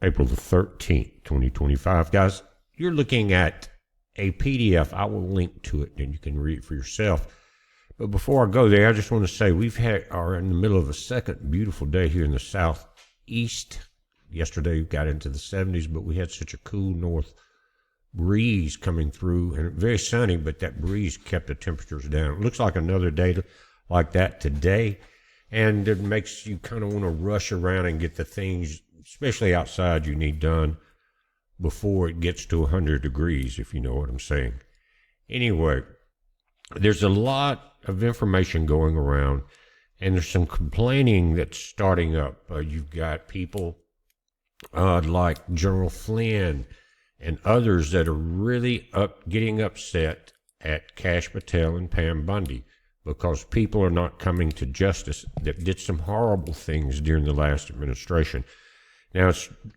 April the 13th, 2025. Guys, you're looking at a PDF. I will link to it and you can read it for yourself. But before I go there, I just want to say are in the middle of a second beautiful day here in the southeast. Yesterday we got into the 70s, but we had such a cool north breeze coming through and very sunny, but that breeze kept the temperatures down. It looks like another day like that today, and it makes you kind of want to rush around and get the things, especially outside, you need done before it gets to 100 degrees, if you know what I'm saying. Anyway, there's a lot of information going around, and there's some complaining that's starting up. You've got people like General Flynn and others that are really getting upset at Kash Patel and Pam Bundy because people are not coming to justice that did some horrible things during the last administration. Now,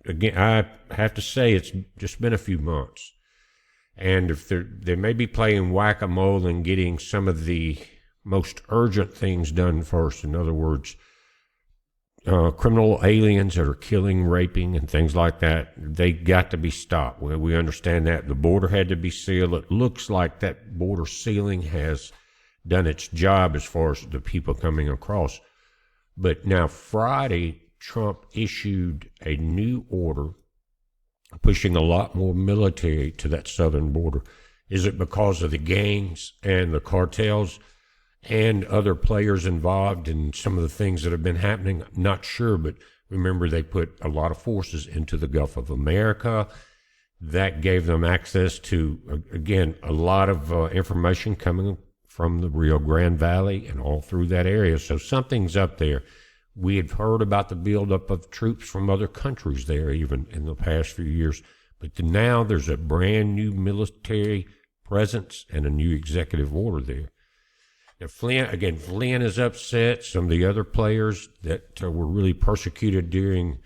I have to say, it's just been a few months. And if they may be playing whack-a-mole and getting some of the most urgent things done first. In other words, criminal aliens that are killing, raping, and things like that, they got to be stopped. Well, we understand that. The border had to be sealed. It looks like that border sealing has done its job as far as the people coming across. But now Friday, Trump issued a new order pushing a lot more military to that southern border. Is it because of the gangs and the cartels and other players involved in some of the things that have been happening? Not sure, but remember they put a lot of forces into the Gulf of America. That gave them access to, again, a lot of information coming from the Rio Grande Valley and all through that area. So something's up there. We had heard about the buildup of troops from other countries there even in the past few years. But now there's a brand new military presence and a new executive order there. Now, Flynn is upset. Some of the other players that were really persecuted during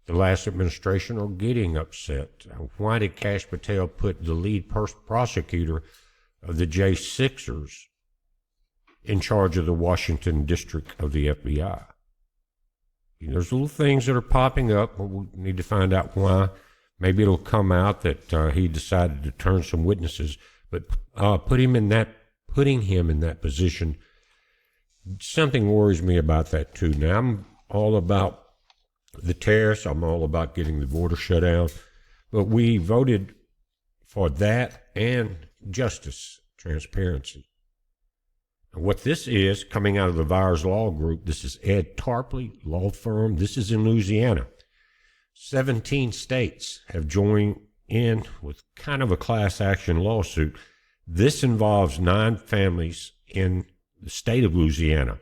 the last administration are getting upset. Why did Kash Patel put the lead prosecutor of the J6ers in charge of the Washington district of the FBI? There's little things that are popping up, but we need to find out why. Maybe it'll come out that he decided to turn some witnesses, but putting him in that position, something worries me about that too. Now, I'm all about the tariffs. I'm all about getting the border shut down, but we voted for that and justice, transparency. And what this is, coming out of the Vyers Law Group, this is Ed Tarpley Law Firm. This is in Louisiana. 17 states have joined in with kind of a class action lawsuit. This involves 9 families in the state of Louisiana.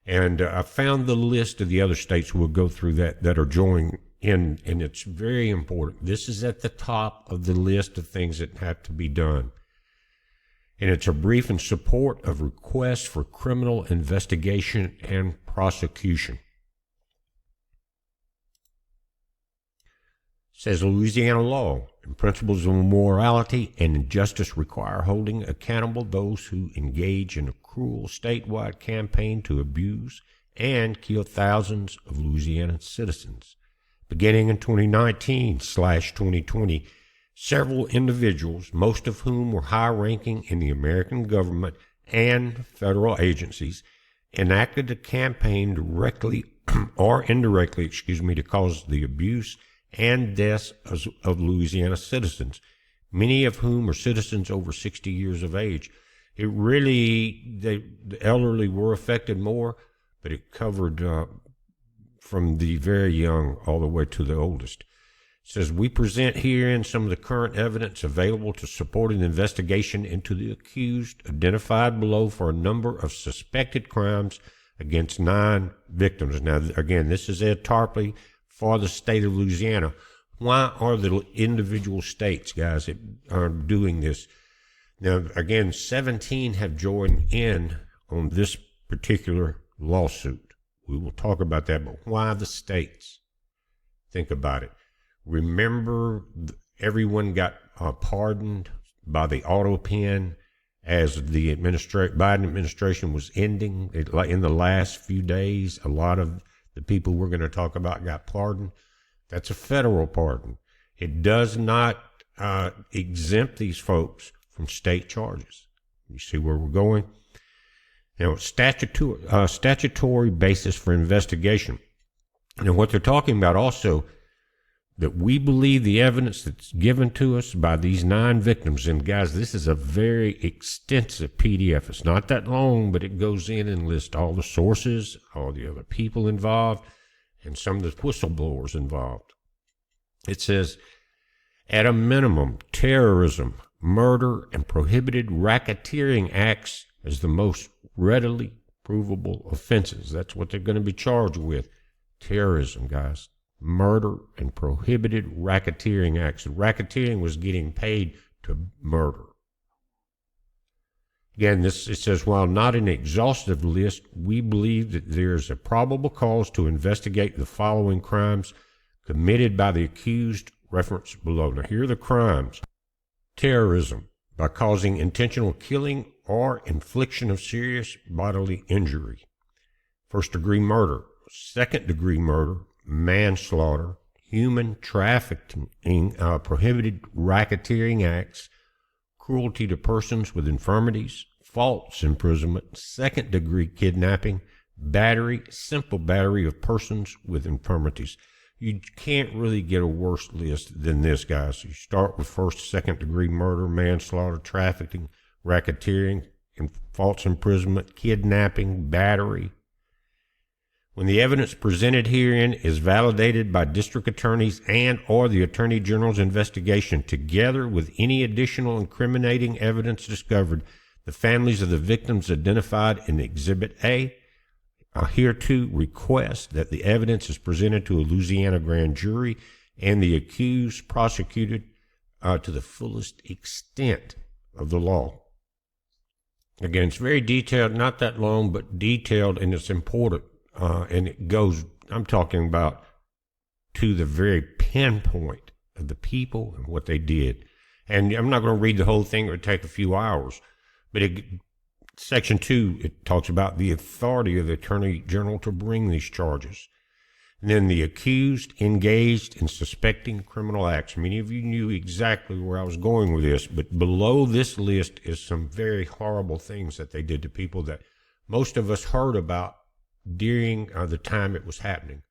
And I found the list of the other states. We'll go through that are joining in, and it's very important. This is at the top of the list of things that have to be done. And it's a brief in support of requests for criminal investigation and prosecution. It says Louisiana law and principles of morality and justice require holding accountable those who engage in a cruel statewide campaign to abuse and kill thousands of Louisiana citizens. Beginning in 2019/2020, several individuals, most of whom were high-ranking in the American government and federal agencies, enacted a campaign directly or indirectly, to cause the abuse and deaths of Louisiana citizens, many of whom are citizens over 60 years of age. It really, the elderly were affected more, but it covered from the very young all the way to the oldest. It says, we present herein some of the current evidence available to support an investigation into the accused identified below for a number of suspected crimes against 9 victims. Now, again, this is Ed Tarpley for the state of Louisiana. Why are the individual states, guys, that are doing this? Now, again, 17 have joined in on this particular lawsuit. We will talk about that, but why the states? Think about it. Remember, everyone got pardoned by the auto pen as the Biden administration was ending. In the last few days, a lot of the people we're going to talk about got pardoned. That's a federal pardon. It does not exempt these folks from state charges. You see where we're going? Now, statutory basis for investigation. And what they're talking about also, that we believe the evidence that's given to us by these 9 victims, and guys, this is a very extensive PDF. It's not that long, but it goes in and lists all the sources, all the other people involved, and some of the whistleblowers involved. It says, at a minimum, terrorism, murder, and prohibited racketeering acts as the most readily provable offenses. That's what they're going to be charged with. Terrorism, guys. Murder and prohibited racketeering acts. Racketeering was getting paid to murder. Again, it says, while not an exhaustive list, we believe that there is a probable cause to investigate the following crimes committed by the accused referenced below. Now, here are the crimes. Terrorism, by causing intentional killing or infliction of serious bodily injury. First-degree murder, second-degree murder, manslaughter, human trafficking, prohibited racketeering acts, cruelty to persons with infirmities, false imprisonment, second-degree kidnapping, battery, simple battery of persons with infirmities. You can't really get a worse list than this, guys. You start with first, second-degree murder, manslaughter, trafficking, racketeering, and false imprisonment, kidnapping, battery. When the evidence presented herein is validated by district attorneys and or the Attorney General's investigation, together with any additional incriminating evidence discovered, the families of the victims identified in Exhibit A hereto request that the evidence is presented to a Louisiana grand jury and the accused prosecuted to the fullest extent of the law. Again, it's very detailed, not that long, but detailed, and it's important. And it goes, I'm talking about to the very pinpoint of the people and what they did. And I'm not going to read the whole thing. It would take a few hours. But Section 2, it talks about the authority of the Attorney General to bring these charges. And then the accused engaged in suspecting criminal acts. Many of you knew exactly where I was going with this, but below this list is some very horrible things that they did to people that most of us heard about during the time it was happening.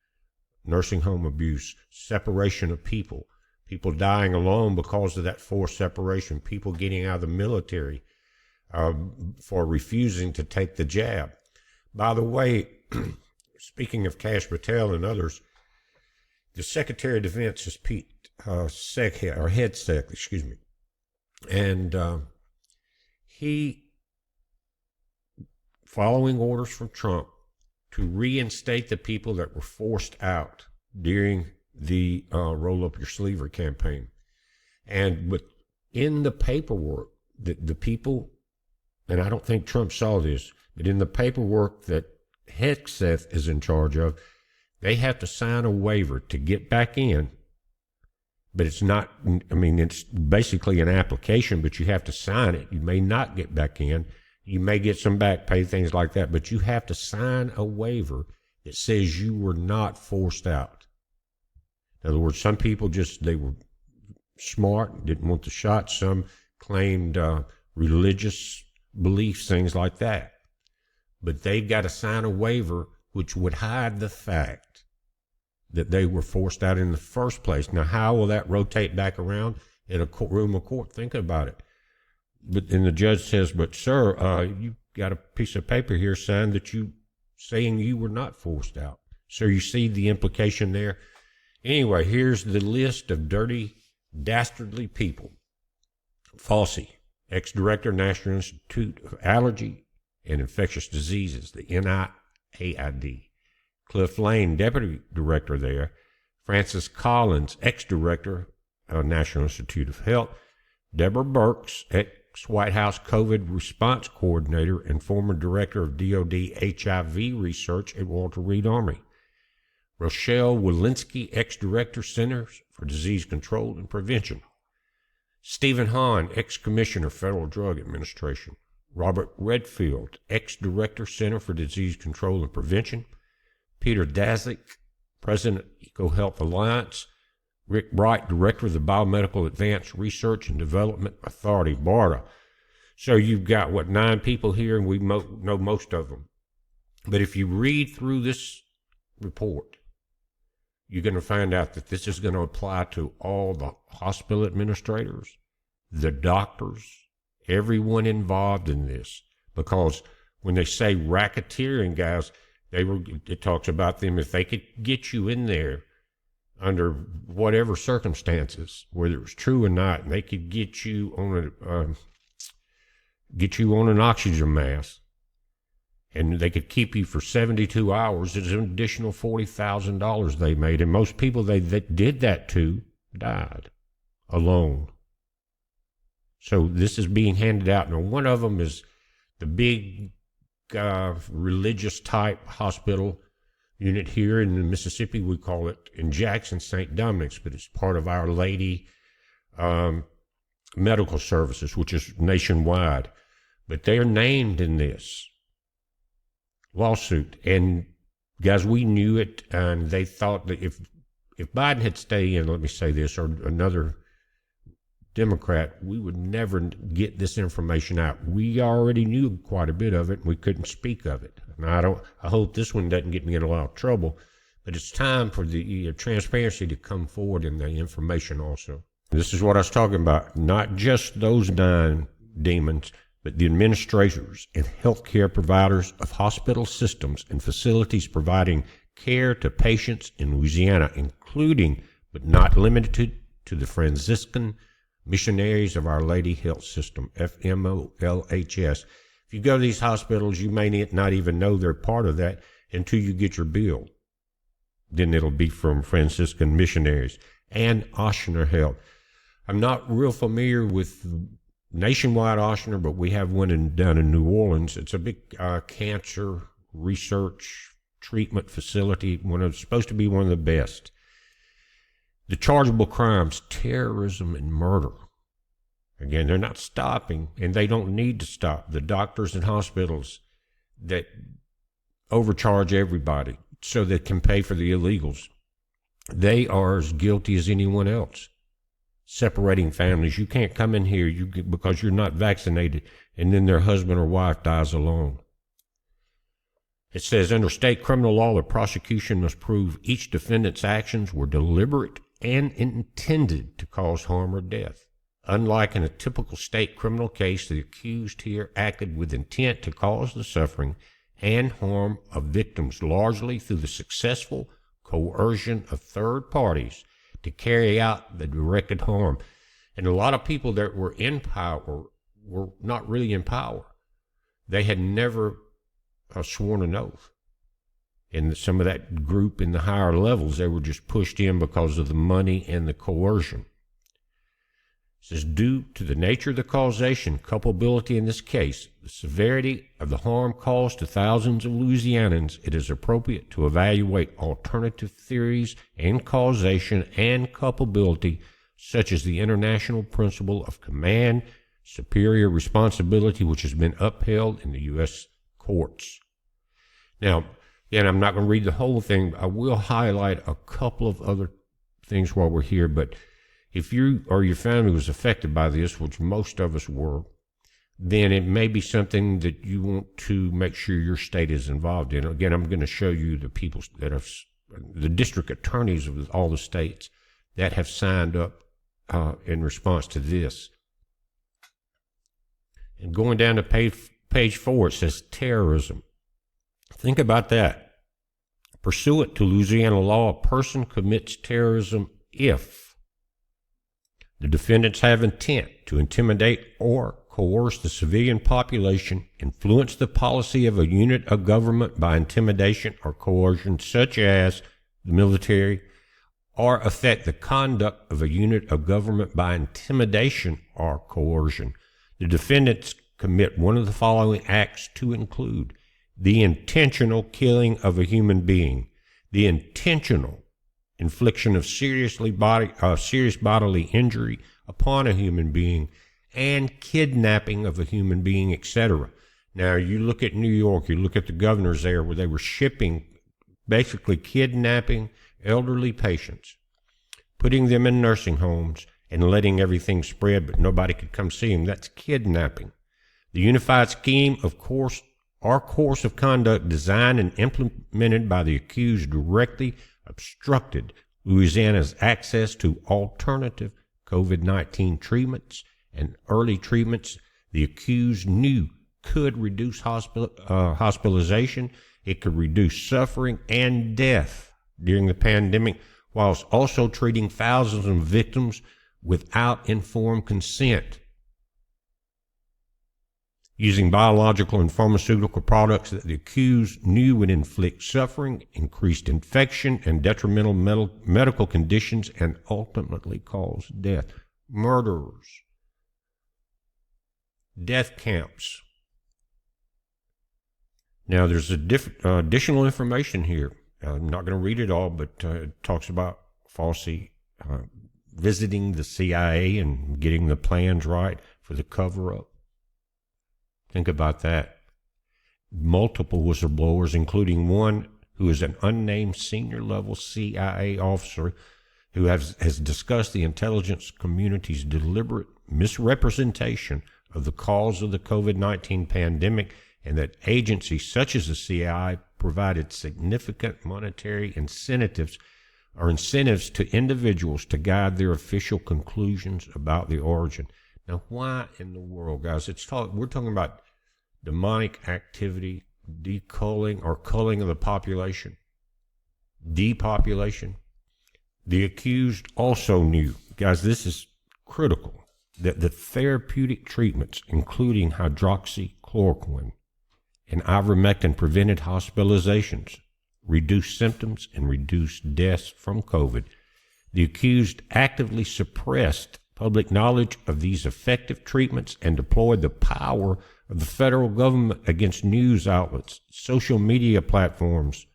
Nursing home abuse, separation of people, people dying alone because of that forced separation, people getting out of the military for refusing to take the jab. By the way, speaking of Kash Patel and others, the Secretary of Defense is Pete Hegseth, and he, following orders from Trump to reinstate the people that were forced out during the Roll Up Your Sleever campaign. But in the paperwork, the people, and I don't think Trump saw this, but in the paperwork that Hegseth is in charge of, they have to sign a waiver to get back in. But it's not, it's basically an application, but you have to sign it. You may not get back in. You may get some back pay, things like that, but you have to sign a waiver that says you were not forced out. In other words, some people they were smart, didn't want the shot. Some claimed religious beliefs, things like that. But they've got to sign a waiver which would hide the fact that they were forced out in the first place. Now, how will that rotate back around in a room of court? Think about it. And the judge says, but sir, you got a piece of paper here signed that you saying you were not forced out. So you see the implication there. Anyway, here's the list of dirty, dastardly people. Fauci, ex-director, National Institute of Allergy and Infectious Diseases, the NIAID. Cliff Lane, deputy director there. Francis Collins, ex-director of National Institute of Health. Deborah Birx, ex-White House COVID response coordinator and former director of DoD HIV research at Walter Reed Army. Rochelle Walensky, ex-director, Centers for Disease Control and Prevention. Stephen Hahn, ex-commissioner, Federal Drug Administration. Robert Redfield, ex-director, Center for Disease Control and Prevention. Peter Daszak, President, EcoHealth Alliance. Rick Bright, Director of the Biomedical Advanced Research and Development Authority, BARDA. So you've got, 9 people here, and we know most of them. But if you read through this report, you're going to find out that this is going to apply to all the hospital administrators, the doctors, everyone involved in this. Because when they say racketeering, guys, it talks about them, if they could get you in there under whatever circumstances, whether it was true or not, and they could get you on an oxygen mask, and they could keep you for 72 hours. There's an additional $40,000 they made, and most people they did that to died alone. So this is being handed out. Now, one of them is the big religious type hospital unit here in Mississippi. We call it in Jackson St. Dominic's, but it's part of Our Lady Medical Services, which is nationwide. But they are named in this lawsuit. And guys, we knew it, and they thought that if Biden had stayed in, let me say this, or another Democrat, we would never get this information out. We already knew quite a bit of it, and we couldn't speak of it. And I hope this one doesn't get me in a lot of trouble, but it's time for the transparency to come forward in the information also. This is what I was talking about, not just those 9 demons, but the administrators and healthcare providers of hospital systems and facilities providing care to patients in Louisiana, including but not limited to the Franciscan Missionaries of Our Lady Health System, FMOLHS. If you go to these hospitals, you may not even know they're part of that until you get your bill. Then it'll be from Franciscan Missionaries and Ochsner Health. I'm not real familiar with nationwide Ochsner, but we have one down in New Orleans. It's a big cancer research treatment facility, supposed to be one of the best. The chargeable crimes, terrorism and murder. Again, they're not stopping, and they don't need to stop. The doctors and hospitals that overcharge everybody so they can pay for the illegals, they are as guilty as anyone else. Separating families. You can't come in here because you're not vaccinated, and then their husband or wife dies alone. It says, under state criminal law, the prosecution must prove each defendant's actions were deliberate and intended to cause harm or death. Unlike in a typical state criminal case, the accused here acted with intent to cause the suffering and harm of victims largely through the successful coercion of third parties to carry out the directed harm. And a lot of people that were in power were not really in power. They had never sworn an oath. And some of that group in the higher levels, they were just pushed in because of the money and the coercion. It says, due to the nature of the causation, culpability in this case, the severity of the harm caused to thousands of Louisianans, it is appropriate to evaluate alternative theories and causation and culpability, such as the international principle of command, superior responsibility, which has been upheld in the U.S. courts. Now, and I'm not going to read the whole thing. I will highlight a couple of other things while we're here. But if you or your family was affected by this, which most of us were, then it may be something that you want to make sure your state is involved in. Again, I'm going to show you the people that have, the district attorneys of all the states that have signed up in response to this. And going down to page 4, it says terrorism. Think about that. Pursuant to Louisiana law, a person commits terrorism if the defendants have intent to intimidate or coerce the civilian population, influence the policy of a unit of government by intimidation or coercion, such as the military, or affect the conduct of a unit of government by intimidation or coercion. The defendants commit one of the following acts to include the intentional killing of a human being, the intentional infliction of serious bodily injury upon a human being, and kidnapping of a human being, etc. Now, you look at New York, you look at the governors there where they were shipping, basically kidnapping elderly patients, putting them in nursing homes and letting everything spread, but nobody could come see them. That's kidnapping. The unified scheme, of course, our course of conduct designed and implemented by the accused directly obstructed Louisiana's access to alternative COVID-19 treatments and early treatments the accused knew could reduce hospitalization. It could reduce suffering and death during the pandemic, whilst also treating thousands of victims without informed consent, using biological and pharmaceutical products that the accused knew would inflict suffering, increased infection, and detrimental medical conditions, and ultimately cause death. Murderers. Death camps. Now, there's additional information here. I'm not going to read it all, but it talks about Fauci visiting the CIA and getting the plans right for the cover-up. Think about that. Multiple whistleblowers, including one who is an unnamed senior-level CIA officer who has discussed the intelligence community's deliberate misrepresentation of the cause of the COVID-19 pandemic, and that agencies such as the CIA provided significant monetary incentives to individuals to guide their official conclusions about the origin. Now, why in the world, guys? We're talking about demonic activity, deculling or culling of the population, depopulation. The accused also knew, guys, this is critical, that the therapeutic treatments, including hydroxychloroquine and ivermectin, prevented hospitalizations, reduced symptoms, and reduced deaths from COVID. The accused actively suppressed public knowledge of these effective treatments and deployed the power of the federal government against news outlets, social media platforms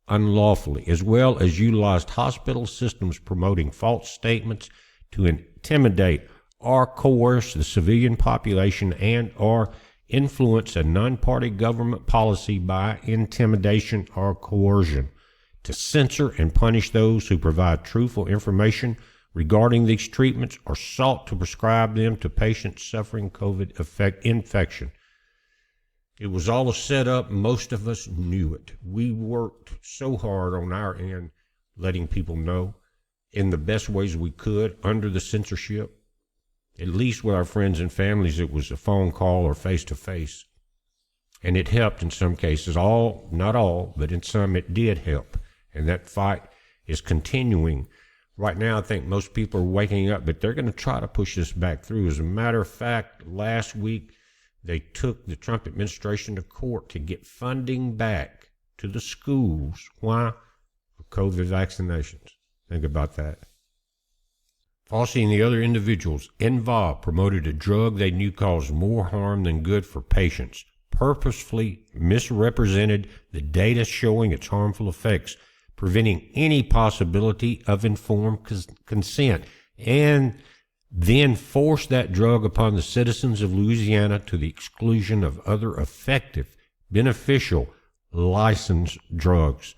unlawfully, as well as utilized hospital systems promoting false statements to intimidate or coerce the civilian population and or influence a non-party government policy by intimidation or coercion, to censor and punish those who provide truthful information regarding these treatments or sought to prescribe them to patients suffering COVID infection. It was all a setup. Most of us knew it. We worked so hard on our end, letting people know in the best ways we could under the censorship. At least with our friends and families, it was a phone call or face-to-face. And it helped in some cases. Not all, but in some it did help. And that fight is continuing. Right now, I think most people are waking up, but they're going to try to push this back through. As a matter of fact, last week, they took the Trump administration to court to get funding back to the schools. Why? For COVID vaccinations. Think about that. Fauci and the other individuals involved promoted a drug they knew caused more harm than good for patients, purposefully misrepresented the data showing its harmful effects, preventing any possibility of informed consent, and then forced that drug upon the citizens of Louisiana to the exclusion of other effective, beneficial, licensed drugs.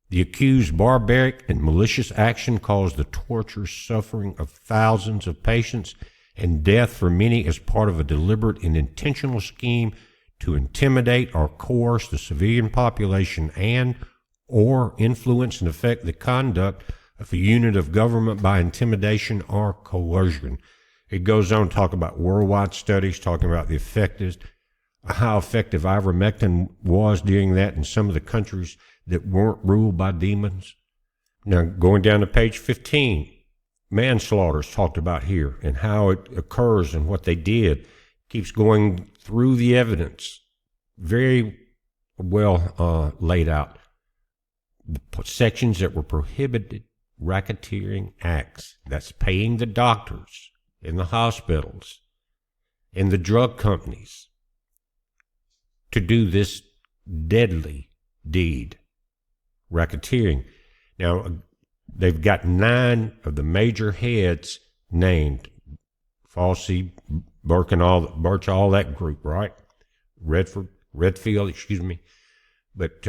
The accused barbaric and malicious action caused the torture, suffering of thousands of patients and death for many as part of a deliberate and intentional scheme to intimidate or coerce the civilian population and or influence and affect the conduct of a unit of government by intimidation or coercion. It goes on to talk about worldwide studies, talking about how effective ivermectin was during that in some of the countries that weren't ruled by demons. Now, going down to page 15, manslaughter is talked about here and how it occurs and what they did. Keeps going through the evidence. Very well laid out. The sections that were prohibited racketeering acts. That's paying the doctors in the hospitals and the drug companies to do this deadly deed. Racketeering. Now, they've got 9 of the major heads named. Fauci, Birch, all that group, right? Redfield, But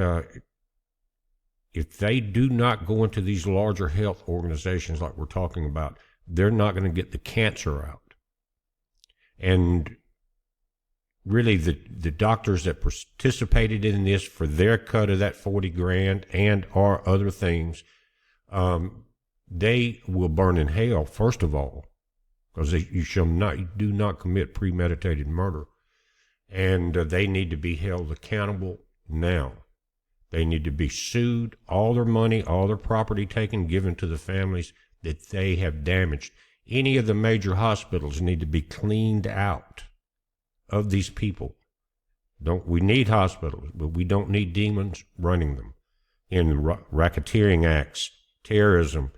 if they do not go into these larger health organizations like we're talking about, they're not going to get the cancer out. And really, the doctors that participated in this for their cut of that 40 grand and or other things, they will burn in hell, first of all, because you do not commit premeditated murder. And they need to be held accountable now. They need to be sued, all their money, all their property taken, given to the families that they have damaged. Any of the major hospitals need to be cleaned out of these people. We need hospitals, but we don't need demons running them. In racketeering acts, terrorism,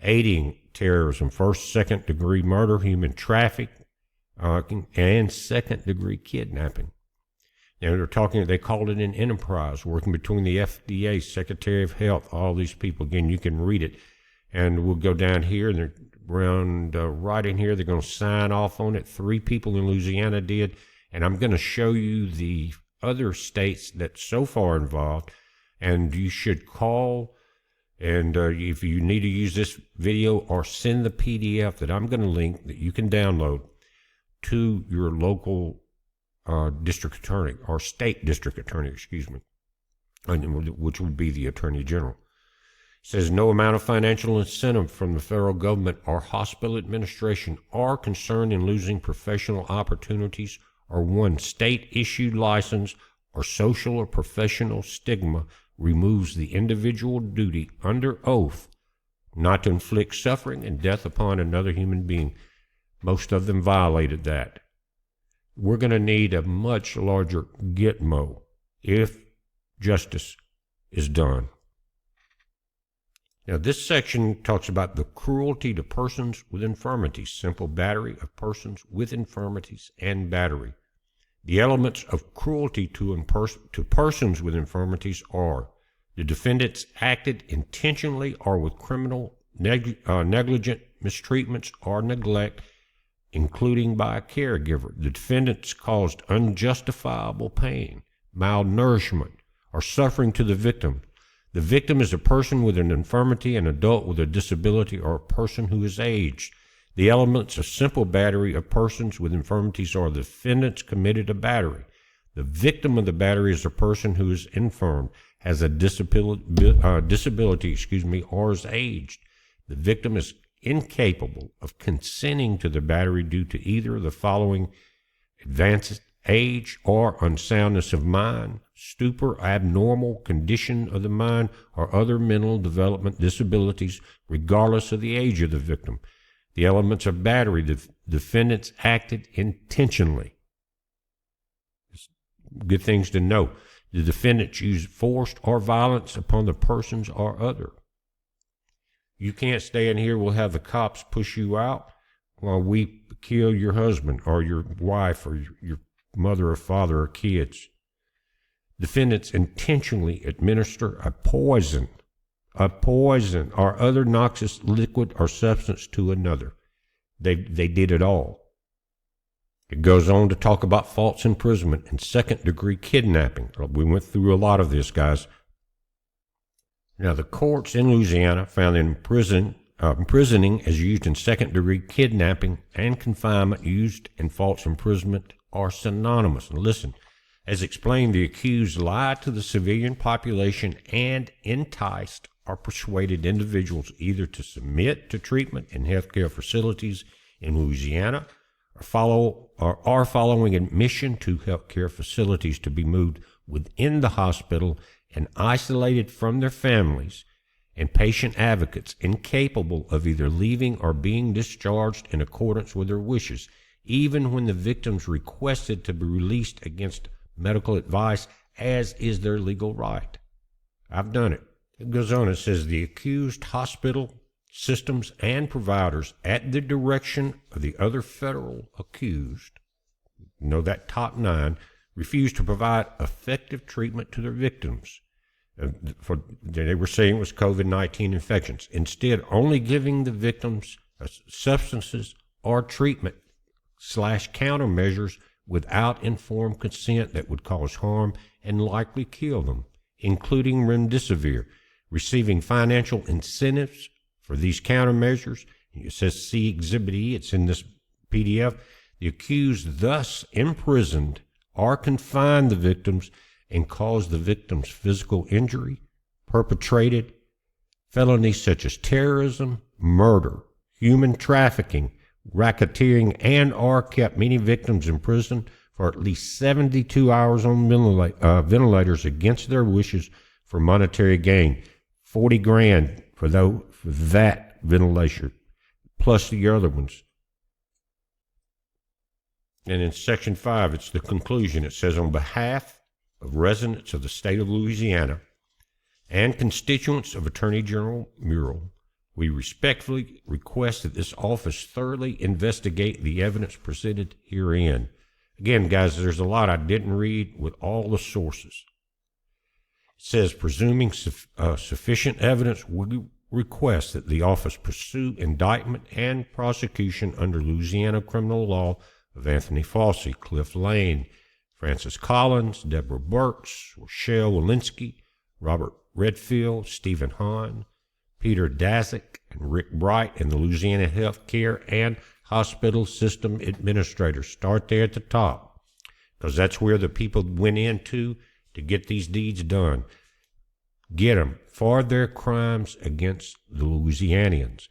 aiding terrorism, first, second degree murder, human trafficking, and second degree kidnapping. Now they called it an enterprise working between the FDA, Secretary of Health, all these people. Again, you can read it. And we'll go down here, and they're around right in here. They're going to sign off on it. 3 people in Louisiana did. And I'm going to show you the other states that so far involved. And you should call, and if you need to use this video or send the PDF that I'm going to link that you can download to your local district attorney, or state district attorney, which would be the Attorney General. It says no amount of financial incentive from the federal government or hospital administration are concerned in losing professional opportunities or one state-issued license or social or professional stigma removes the individual duty under oath not to inflict suffering and death upon another human being. Most of them violated that. We're going to need a much larger gitmo if justice is done. Now, this section talks about the cruelty to persons with infirmities, simple battery of persons with infirmities, and battery. The elements of cruelty to persons with infirmities are: the defendants acted intentionally or with criminal negligent mistreatments or neglect, including by a caregiver. The defendants caused unjustifiable pain, malnourishment, or suffering to the victim. The victim is a person with an infirmity, an adult with a disability, or a person who is aged. The elements of simple battery of persons with infirmities are the defendants committed a battery. The victim of the battery is a person who is infirm, has a disability, or is aged. The victim is incapable of consenting to the battery due to either of the following: advanced age or unsoundness of mind, stupor, abnormal condition of the mind, or other mental development disabilities, regardless of the age of the victim. The elements of battery: the defendants acted intentionally. Good things to know. The defendants used force or violence upon the persons or other. You can't stay in here, we'll have the cops push you out while we kill your husband or your wife or your mother or father or kids. Defendants intentionally administer a poison or other noxious liquid or substance to another. They did it all. It goes on to talk about false imprisonment and second-degree kidnapping. We went through a lot of this, guys. Now, the courts in Louisiana found imprisoning as used in second-degree kidnapping and confinement used in false imprisonment are synonymous. And listen, as explained, the accused lied to the civilian population and enticed or persuaded individuals either to submit to treatment in healthcare facilities in Louisiana or following admission to healthcare facilities to be moved within the hospital and isolated from their families, and patient advocates incapable of either leaving or being discharged in accordance with their wishes, even when the victims requested to be released against medical advice, as is their legal right. I've done it. It goes on, it says the accused hospital systems and providers, at the direction of the other federal accused, that top 9, refused to provide effective treatment to their victims. They were saying it was COVID-19 infections, instead only giving the victims substances or treatment / countermeasures without informed consent that would cause harm and likely kill them, including remdesivir, receiving financial incentives for these countermeasures. It says see Exhibit E, it's in this PDF. The accused thus imprisoned or confined the victims and caused the victims physical injury, perpetrated felonies such as terrorism, murder, human trafficking, racketeering, and or kept many victims in prison for at least 72 hours on ventilators against their wishes for monetary gain. 40 grand for that ventilation, plus the other ones. And in Section 5, it's the conclusion. It says, on behalf of residents of the state of Louisiana and constituents of Attorney General Murrell, we respectfully request that this office thoroughly investigate the evidence presented herein. Again, guys, there's a lot I didn't read with all the sources. It says, presuming sufficient evidence, we request that the office pursue indictment and prosecution under Louisiana criminal law of Anthony Fauci, Cliff Lane, Francis Collins, Deborah Burks, Rochelle Walensky, Robert Redfield, Stephen Hahn, Peter Daszak, and Rick Bright, and the Louisiana Health Care and Hospital System Administrators. Start there at the top, because that's where the people went into to get these deeds done. Get them for their crimes against the Louisianians.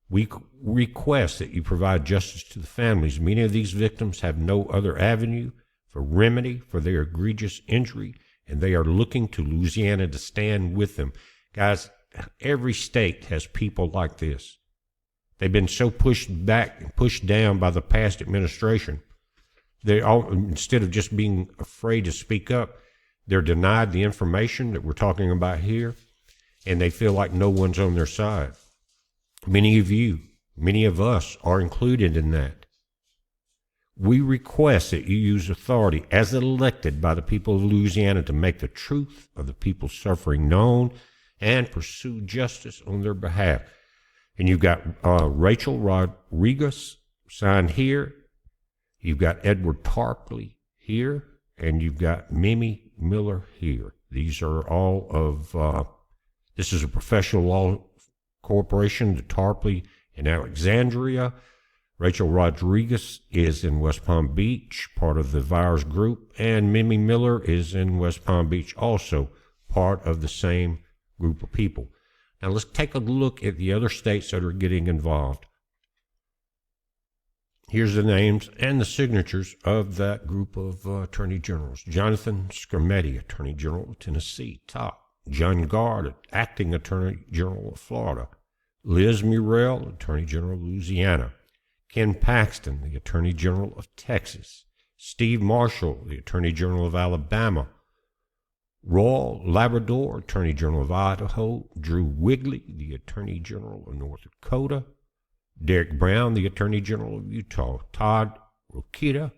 We request that you provide justice to the families. Many of these victims have no other avenue for remedy for their egregious injury, and they are looking to Louisiana to stand with them. Guys, every state has people like this. They've been so pushed back and pushed down by the past administration. They all, instead of just being afraid to speak up, they're denied the information that we're talking about here, and they feel like no one's on their side. Many of you, many of us are included in that. We request that you use authority as elected by the people of Louisiana to make the truth of the people's suffering known and pursue justice on their behalf. And you've got Rachel Rodriguez signed here. You've got Edward Tarpley here. And you've got Mimi Miller here. These are all of, this is a professional law corporation, the Tarpley in Alexandria. Rachel Rodriguez is in West Palm Beach, part of the Vires Group, and Mimi Miller is in West Palm Beach, also part of the same group of people. Now let's take a look at the other states that are getting involved. Here's the names and the signatures of that group of attorney generals. Jonathan Skrmetti, Attorney General of Tennessee, top. John Gard, Acting Attorney General of Florida. Liz Murrell, Attorney General of Louisiana. Ken Paxton, the Attorney General of Texas. Steve Marshall, the Attorney General of Alabama. Royal Labrador, Attorney General of Idaho. Drew Wigley, the Attorney General of North Dakota. Derek Brown, the Attorney General of Utah. Todd Rokita,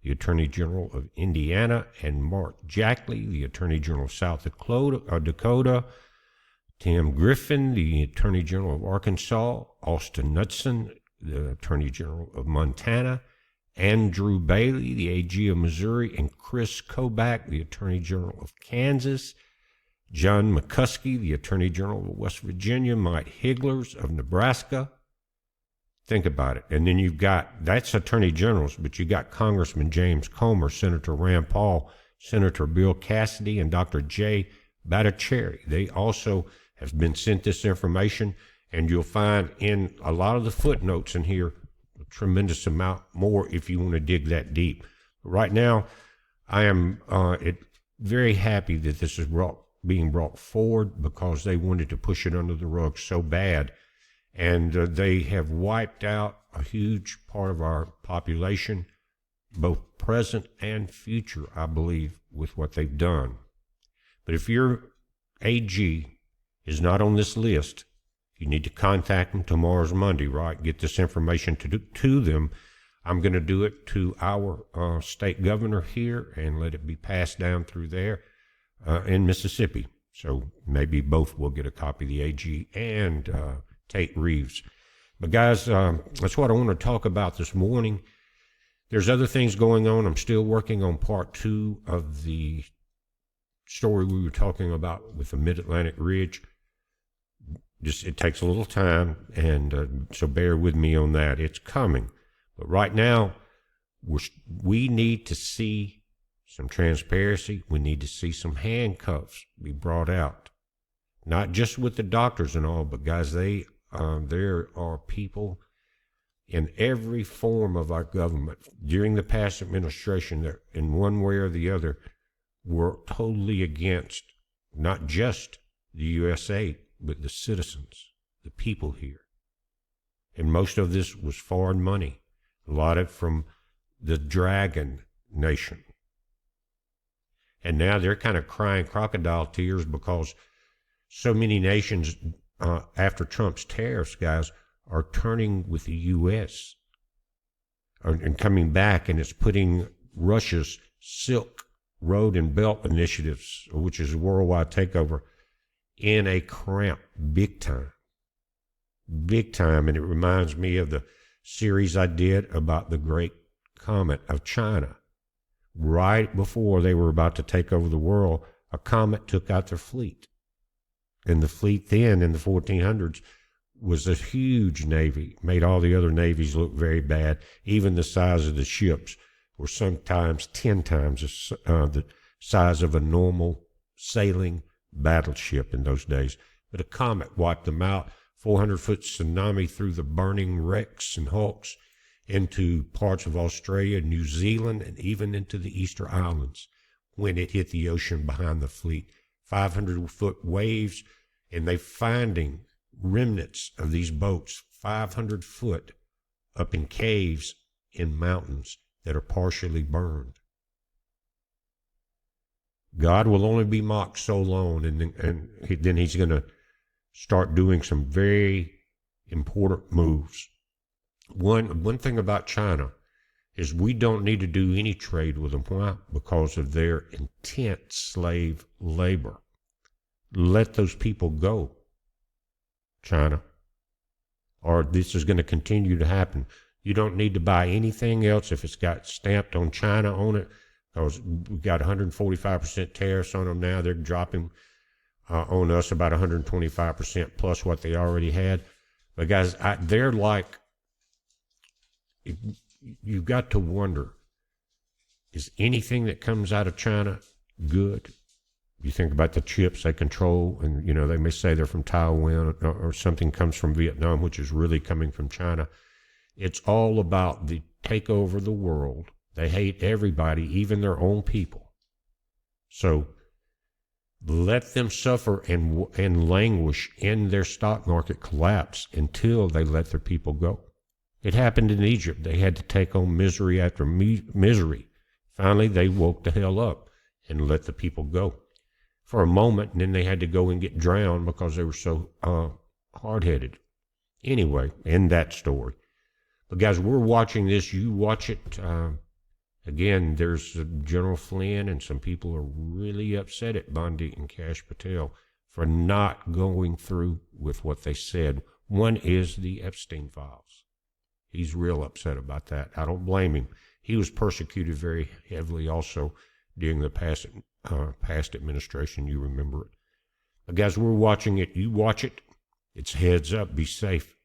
the Attorney General of Indiana. And Mark Jackley, the Attorney General of South Dakota. Tim Griffin, the Attorney General of Arkansas. Austin Knudsen, the Attorney General of Montana. Andrew Bailey, the AG of Missouri. And Chris Kobach, the Attorney General of Kansas. John McCuskey, the Attorney General of West Virginia. Mike Higlers of Nebraska. Think about it. And then you've got, that's attorney generals, but you got Congressman James Comer, Senator Rand Paul, Senator Bill Cassidy, and Dr. Jay Bhattacharya. They also have been sent this information, and you'll find in a lot of the footnotes in here a tremendous amount more if you want to dig that deep. Right now, I am very happy that this is being brought forward because they wanted to push it under the rug so bad. And they have wiped out a huge part of our population, both present and future, I believe, with what they've done. But if your AG is not on this list, you need to contact them. Tomorrow's Monday, right? Get this information to them. I'm going to do it to our state governor here and let it be passed down through there in Mississippi. So maybe both will get a copy of the AG and Tate Reeves. But guys, that's what I want to talk about this morning. There's other things going on. I'm still working on part 2 of the story we were talking about with the Mid-Atlantic Ridge. Just it takes a little time, and so bear with me on that. It's coming, but right now we need to see some transparency. We need to see some handcuffs be brought out, not just with the doctors and all, but guys, there are people in every form of our government during the past administration that, in one way or the other, were totally against not just the USA, but the citizens, the people here. And most of this was foreign money, a lot of it from the Dragon Nation. And now they're kind of crying crocodile tears because so many nations, after Trump's tariffs, guys, are turning with the U.S. and coming back, and it's putting Russia's Silk Road and Belt initiatives, which is a worldwide takeover, in a cramp, big time. Big time. And it reminds me of the series I did about the Great Comet of China. Right before they were about to take over the world, a comet took out their fleet. And the fleet then, in the 1400s, was a huge navy, made all the other navies look very bad. Even the size of the ships were sometimes 10 times the size of a normal sailing battleship in those days. But a comet wiped them out. 400-foot tsunami threw the burning wrecks and hulks into parts of Australia, New Zealand, and even into the Easter Islands when it hit the ocean behind the fleet. 500-foot waves, and they finding remnants of these boats 500 foot up in caves in mountains that are partially burned. God will only be mocked so long, and then he's going to start doing some very important moves. One thing about China is we don't need to do any trade with them. Why? Because of their intense slave labor. Let those people go, China, or this is going to continue to happen. You don't need to buy anything else if it's got stamped on China on it, because we've got 145% tariffs on them now. They're dropping on us about 125% plus what they already had. But guys, they're like, you've got to wonder, is anything that comes out of China good? You think about the chips they control, and they may say they're from Taiwan, or something comes from Vietnam, which is really coming from China. It's all about the takeover of the world. They hate everybody, even their own people. So let them suffer and languish in their stock market collapse until they let their people go. It happened in Egypt. They had to take on misery after misery. Finally, they woke the hell up and let the people go for a moment, and then they had to go and get drowned because they were so hard-headed. Anyway, end that story. But guys, we're watching this. You watch it. Again, there's General Flynn, and some people are really upset at Bondi and Kash Patel for not going through with what they said. One is the Epstein files. He's real upset about that. I don't blame him. He was persecuted very heavily also during the past administration. You remember it. But guys, we're watching it. You watch it. It's heads up. Be safe.